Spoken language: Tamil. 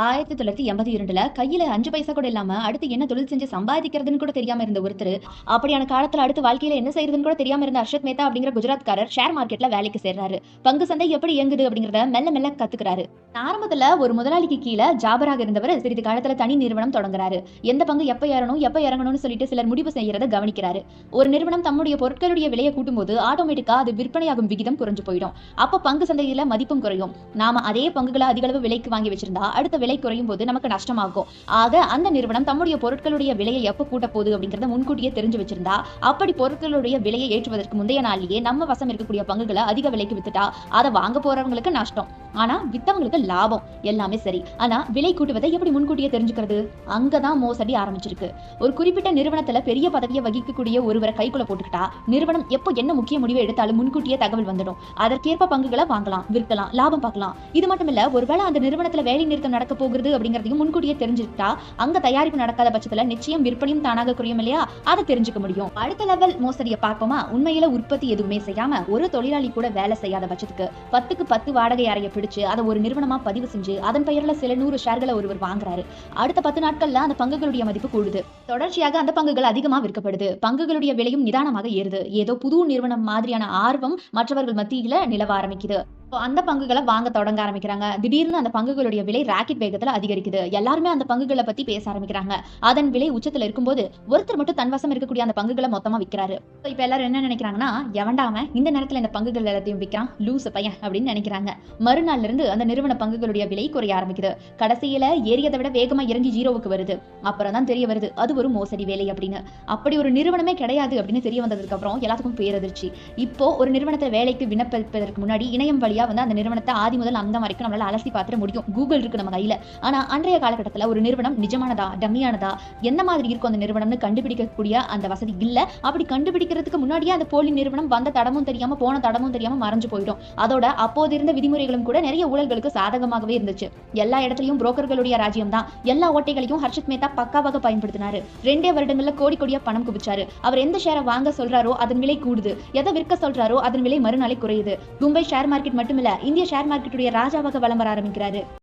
1982ல கையில 5 பைசா கூட இல்லாம அடுத்து என்ன தொழில் செஞ்சு சம்பாதிக்கிறதுன்னு கூட தெரியாம இருந்த ஒருத்தர், அப்படியான காலத்துல அடுத்து வாழ்க்கையில என்ன செய்யறதுன்னு கூட தெரியாம இருந்த ஹர்ஷத் மேத்தா அப்படிங்கிற குஜராத்காரர் ஷேர் மார்க்கெட்ல வேலைக்கு சேர்றாரு. பங்கு சந்தை எப்படி இயங்குது அப்படிங்கறத மெல்ல மெல்ல கத்துக்கிறாரு. ஆரம்பத்துல ஒரு முதலாளிக்கு கீழ ஜாபராக இருந்தவர் சிறிது காலத்துல தனி நிறுவனம் தொடங்குறாரு. எந்த பங்கு எப்ப ஏறணும் எப்ப இறங்கணும்னு சொல்லிட்டு சிலர் முடிவு செய்யறத கவனிக்கிறாரு. ஒரு நிறுவனம் தம்முடைய பொருட்களுடைய விலையை கூட்டும் போது ஆட்டோமேட்டிக்கா அது விற்பனையாகும் விகிதம் குறைஞ்சு போயிடும். அப்ப பங்கு சந்தையில மதிப்பும் குறையும். நாம அதே பங்குகளை அதிக அளவு விலைக்கு வாங்கி வச்சிருந்தா அடுத்த விலை குறையும் போது நமக்கு நஷ்டமாகும். ஆக அந்த நிறுவனம் தம்முடைய பொருட்களுடைய விலையை எப்ப கூட்ட போகுது அப்படிங்கறத முன்கூட்டியே தெரிஞ்சு வச்சிருந்தா அப்படி பொருட்களுடைய விலையை ஏற்றுவதற்கு முந்தைய நாளிலேயே நம்ம வசம் இருக்கக்கூடிய பங்குகளை அதிக விலைக்கு வித்துட்டா அதை வாங்க போறவங்களுக்கு நஷ்டம், ஆனா வித்தவங்களுக்கு லாபம். எல்லாமே சரி, ஆனா விலை கூட்டுவதை எப்படி முன்கூட்டியே தெரிஞ்சுக்கிறது? அங்கதான் மோசடி ஆரம்பிச்சிருக்கு. ஒரு குறிப்பிட்ட நிறுவனத்துல பெரிய பதவியை வகிக்கக்கூடிய ஒருவரை கைக்குள்ள போட்டுக்கிட்டா நிறுவனம் எப்போ என்ன முக்கிய முடிவை எடுத்தாலும் முன்கூட்டியே தகவல் வந்துடும். அதற்கேற்ப பங்குகளை வாங்கலாம், விற்கலாம், லாபம் பார்க்கலாம். இது மட்டும் இல்ல, ஒருவேளை அந்த நிறுவனத்துல வேலை நிறுத்தம் நடக்க போகிறது அப்படிங்கறதையும் முன்கூட்டியே தெரிஞ்சுக்கிட்டா அங்க தயாரிப்பு நடக்காத பட்சத்துல நிச்சயம் விற்பனையும் தானாக குறையும் இல்லையா? அதை தெரிஞ்சுக்க முடியும். அடுத்த லெவல் மோசடியை பார்ப்போமா? உண்மையில உற்பத்தி எதுவுமே செய்யாம ஒரு தொழிலாளி கூட வேலை செய்யாத பட்சத்துக்கு 10க்கு 10 வாடகை அறையை பிடிச்சு அதை ஒரு நிறுவனமா பதிவு செஞ்சு அதன் பெயர்ல சில 100 ஷேர்களை ஒருவர் வாங்குறாரு. அடுத்த 10 நாட்கள்ல அந்த பங்குகளுடைய மதிப்பு கூடுது. தொடர்ச்சியாக அந்த பங்குகள் அதிகமா விற்கப்படுது. பங்குகளுடைய விலையும் நிதானமாக ஏறுது. ஏதோ புது நிறுவனம் மாதிரியான ஆர்வம் மற்றவர்கள் மத்தியில நிலவ ஆரம்பிக்குது. அந்த பங்குகளை வாங்க தொடங்க ஆரம்பிக்கிறாங்க. திடீர்னு அந்த பங்குகளுடைய விலை ராக்கெட் வேகத்துல அதிகரிக்குது. எல்லாருமே அந்த பங்குகளை பத்தி பேச ஆரம்பிக்கிறாங்க. அதன் விலை உச்சத்துல இருக்கும்போது ஒருத்தர் மட்டும் தன்வசம் இருக்கக்கூடிய அந்த பங்குகளை மொத்தமா விற்கிறாரு. இப்ப எல்லாரும் என்ன நினைக்கிறாங்கன்னா, எவன்டாம இந்த நேரத்துல இந்த பங்குகள் எல்லாத்தையும் விற்கிறான், லூசு பையன் அப்படின்னு நினைக்கிறாங்க. மறுநாள்ல இருந்து அந்த நிறுவன பங்குகளுடைய விலை குறைய ஆரம்பிக்குது. கடைசியில ஏறியதை விட வேகமா இறங்கி ஜீரோவுக்கு வருது. அப்புறம் தான் தெரிய வருது அது ஒரு மோசடி வேலை அப்படின்னு. அப்படி ஒரு நிறுவனமே கிடையாது அப்படின்னு தெரிய வந்ததுக்கு அப்புறம் எல்லாத்துக்கும் பேரதிர்ச்சி. இப்போ ஒரு நிறுவனத்தை வேலைக்கு விண்ணப்பிப்பதற்கு முன்னாடி இணையம் வழியா வந்து அந்த நிறுவனத்தை ஆதி முதல் அந்த வரைக்கும் நம்மளால அலசி பார்த்துட முடியும். கூகுள் இருக்கு நம்ம கையில. ஆனா அன்றைய காலகட்டத்தில் ஒரு நிறுவனம் நிஜமானதா டம்மியானதா எந்த மாதிரி இருக்கும் அந்த நிறுவனம்னு கண்டுபிடிக்கக்கூடிய அந்த வசதி இல்ல. அப்படி கண்டுபிடிக்கிறதுக்கு முன்னாடியே அந்த போலி நிறுவனம் வந்த தடமும் தெரியாம போன தடமும் தெரியாம மறைஞ்சு போயிடும். அதோட அப்போது இருந்த விதிமுறைகளும் கூட நிறைய ஊழல்களுக்கு சாதகமாகவே இருந்துச்சு. எல்லா இடத்துலயும் புரோக்கர்களுடைய ராஜ்யம் தான். எல்லா ஓட்டைகளையும் ஹர்ஷத் மேத்தா பக்காவாக பயன்படுத்தினாரு. 2 வருடங்கள்ல கோடி கோடியா பணம் குவிச்சாரு. அவர் எந்த ஷேரை வாங்க சொல்றாரோ அதன் விலை கூடுது, எதை விற்க சொல்றாரோ அதன் விலை மறுநாளை குறையுது. மும்பை ஷேர் மார்க்கெட் மட்டுமில்ல, இந்திய ஷேர் மார்க்கெட்டுடைய ராஜாவாக வலம் வர ஆரம்பிக்கிறாரு.